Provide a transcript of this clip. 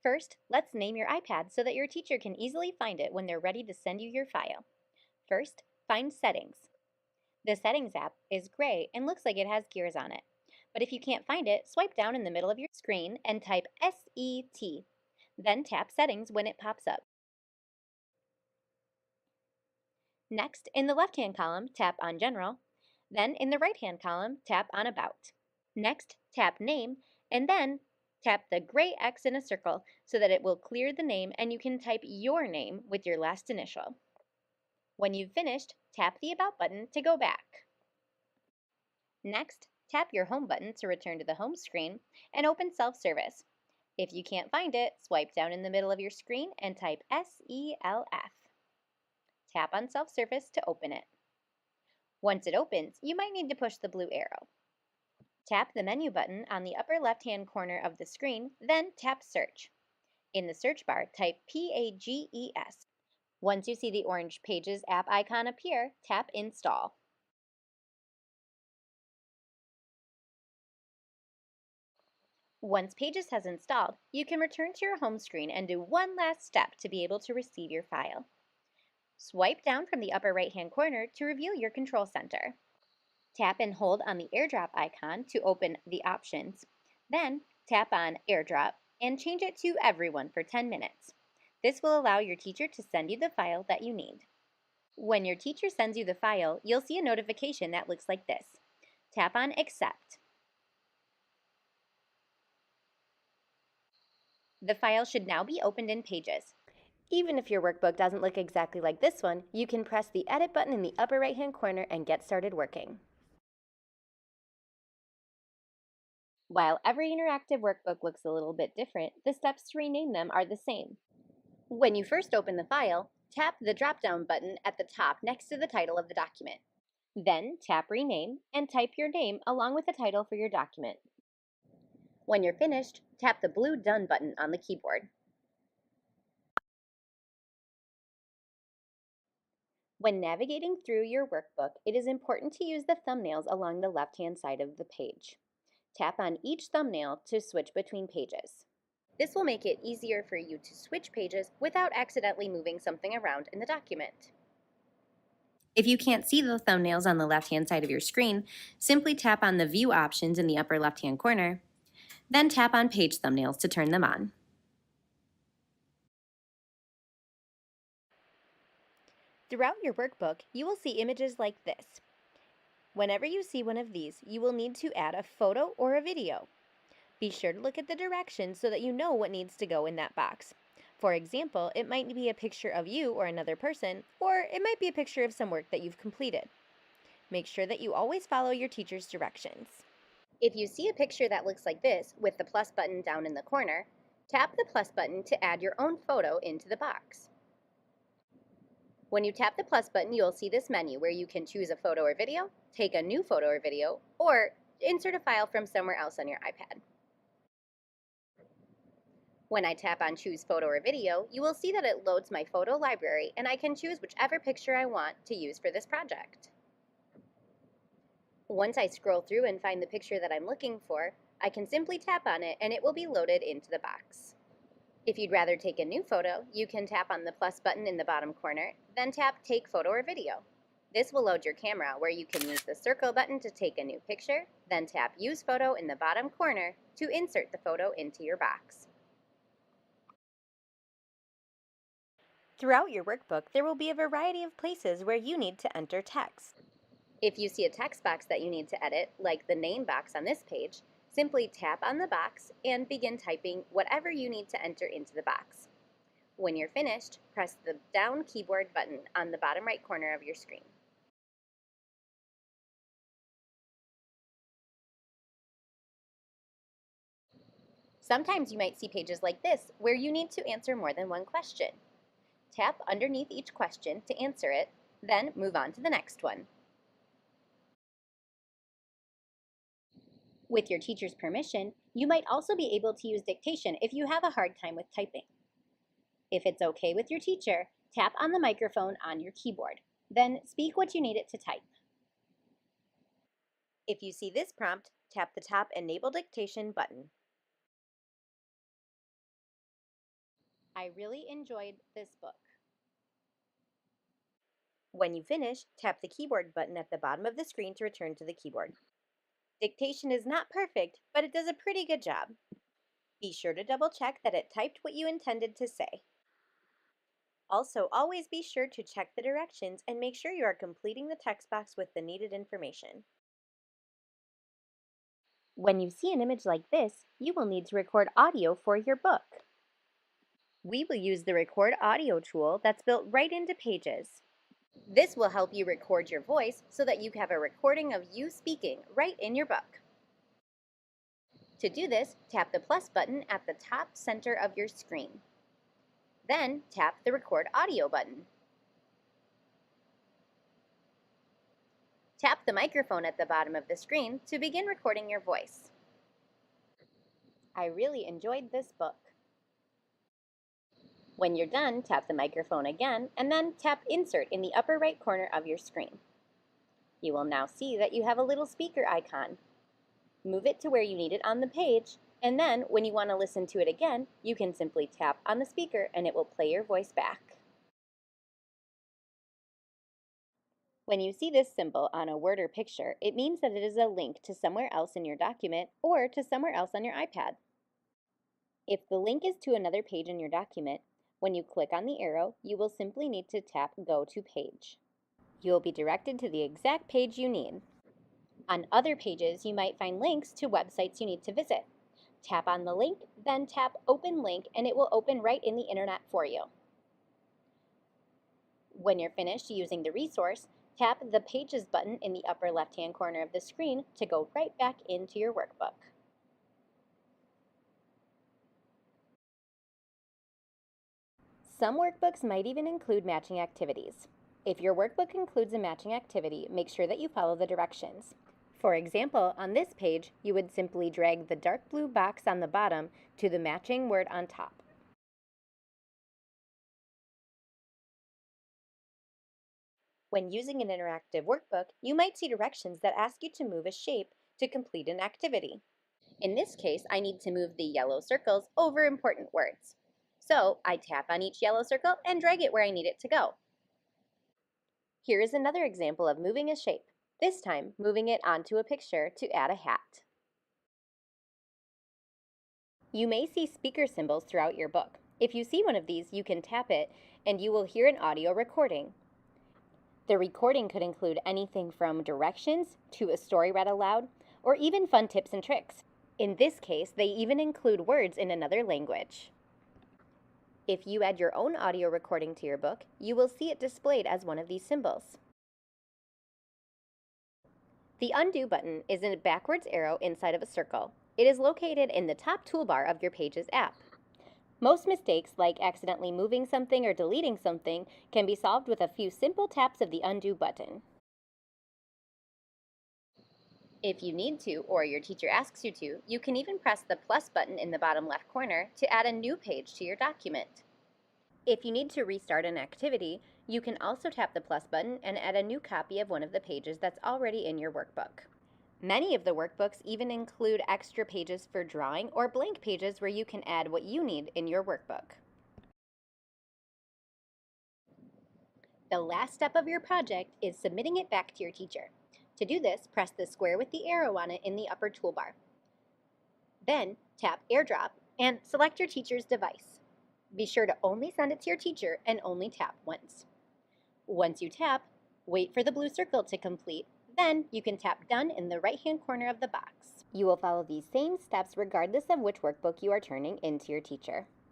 First, let's name your iPad so that your teacher can easily find it when they're ready to send you your file. First, find Settings. The Settings app is gray and looks like it has gears on it. But if you can't find it, swipe down in the middle of your screen and type SET. Then tap Settings when it pops up. Next, in the left-hand column, tap on General. Then in the right-hand column, tap on About. Next, tap Name, and then tap the gray X in a circle so that it will clear the name and you can type your name with your last initial. When you've finished, tap the About button to go back. Next, tap your Home button to return to the home screen and open Self-Service. If you can't find it, swipe down in the middle of your screen and type SELF. Tap on Self-Service to open it. Once it opens, you might need to push the blue arrow. Tap the menu button on the upper left-hand corner of the screen, then tap Search. In the search bar, type PAGES. Once you see the orange Pages app icon appear, tap Install. Once Pages has installed, you can return to your home screen and do one last step to be able to receive your file. Swipe down from the upper right-hand corner to review your control center. Tap and hold on the AirDrop icon to open the options. Then tap on AirDrop and change it to Everyone for 10 minutes. This will allow your teacher to send you the file that you need. When your teacher sends you the file, you'll see a notification that looks like this. Tap on Accept. The file should now be opened in Pages. Even if your workbook doesn't look exactly like this one, you can press the Edit button in the upper right-hand corner and get started working. While every interactive workbook looks a little bit different, the steps to rename them are the same. When you first open the file, tap the drop-down button at the top next to the title of the document. Then tap Rename and type your name along with the title for your document. When you're finished, tap the blue Done button on the keyboard. When navigating through your workbook, it is important to use the thumbnails along the left-hand side of the page. Tap on each thumbnail to switch between pages. This will make it easier for you to switch pages without accidentally moving something around in the document. If you can't see the thumbnails on the left-hand side of your screen, simply tap on the View options in the upper left-hand corner, then tap on Page Thumbnails to turn them on. Throughout your workbook, you will see images like this. Whenever you see one of these, you will need to add a photo or a video. Be sure to look at the directions so that you know what needs to go in that box. For example, it might be a picture of you or another person, or it might be a picture of some work that you've completed. Make sure that you always follow your teacher's directions. If you see a picture that looks like this with the plus button down in the corner, tap the plus button to add your own photo into the box. When you tap the plus button, you'll see this menu where you can choose a photo or video, take a new photo or video, or insert a file from somewhere else on your iPad. When I tap on Choose Photo or Video, you will see that it loads my photo library and I can choose whichever picture I want to use for this project. Once I scroll through and find the picture that I'm looking for, I can simply tap on it and it will be loaded into the box. If you'd rather take a new photo, you can tap on the plus button in the bottom corner, then tap Take Photo or Video. This will load your camera where you can use the circle button to take a new picture, then tap Use Photo in the bottom corner to insert the photo into your box. Throughout your workbook, there will be a variety of places where you need to enter text. If you see a text box that you need to edit, like the name box on this page, simply tap on the box and begin typing whatever you need to enter into the box. When you're finished, press the down keyboard button on the bottom right corner of your screen. Sometimes you might see pages like this where you need to answer more than one question. Tap underneath each question to answer it, then move on to the next one. With your teacher's permission, you might also be able to use dictation if you have a hard time with typing. If it's okay with your teacher, tap on the microphone on your keyboard, then speak what you need it to type. If you see this prompt, tap the top Enable Dictation button. I really enjoyed this book. When you finish, tap the keyboard button at the bottom of the screen to return to the keyboard. Dictation is not perfect, but it does a pretty good job. Be sure to double check that it typed what you intended to say. Also, always be sure to check the directions and make sure you are completing the text box with the needed information. When you see an image like this, you will need to record audio for your book. We will use the Record Audio tool that's built right into Pages. This will help you record your voice so that you have a recording of you speaking right in your book. To do this, tap the plus button at the top center of your screen. Then tap the Record Audio button. Tap the microphone at the bottom of the screen to begin recording your voice. I really enjoyed this book. When you're done, tap the microphone again and then tap Insert in the upper right corner of your screen. You will now see that you have a little speaker icon. Move it to where you need it on the page, and then when you want to listen to it again, you can simply tap on the speaker and it will play your voice back. When you see this symbol on a word or picture, it means that it is a link to somewhere else in your document or to somewhere else on your iPad. If the link is to another page in your document, when you click on the arrow, you will simply need to tap Go to Page. You will be directed to the exact page you need. On other pages, you might find links to websites you need to visit. Tap on the link, then tap Open Link, and it will open right in the internet for you. When you're finished using the resource, tap the Pages button in the upper left-hand corner of the screen to go right back into your workbook. Some workbooks might even include matching activities. If your workbook includes a matching activity, make sure that you follow the directions. For example, on this page, you would simply drag the dark blue box on the bottom to the matching word on top. When using an interactive workbook, you might see directions that ask you to move a shape to complete an activity. In this case, I need to move the yellow circles over important words. So I tap on each yellow circle and drag it where I need it to go. Here is another example of moving a shape, this time moving it onto a picture to add a hat. You may see speaker symbols throughout your book. If you see one of these, you can tap it and you will hear an audio recording. The recording could include anything from directions to a story read aloud, or even fun tips and tricks. In this case, they even include words in another language. If you add your own audio recording to your book, you will see it displayed as one of these symbols. The Undo button is a backwards arrow inside of a circle. It is located in the top toolbar of your Pages app. Most mistakes, like accidentally moving something or deleting something, can be solved with a few simple taps of the Undo button. If you need to, or your teacher asks you to, you can even press the plus button in the bottom left corner to add a new page to your document. If you need to restart an activity, you can also tap the plus button and add a new copy of one of the pages that's already in your workbook. Many of the workbooks even include extra pages for drawing or blank pages where you can add what you need in your workbook. The last step of your project is submitting it back to your teacher. To do this, press the square with the arrow on it in the upper toolbar. Then tap AirDrop and select your teacher's device. Be sure to only send it to your teacher and only tap once. Once you tap, wait for the blue circle to complete. Then you can tap Done in the right-hand corner of the box. You will follow these same steps regardless of which workbook you are turning into your teacher.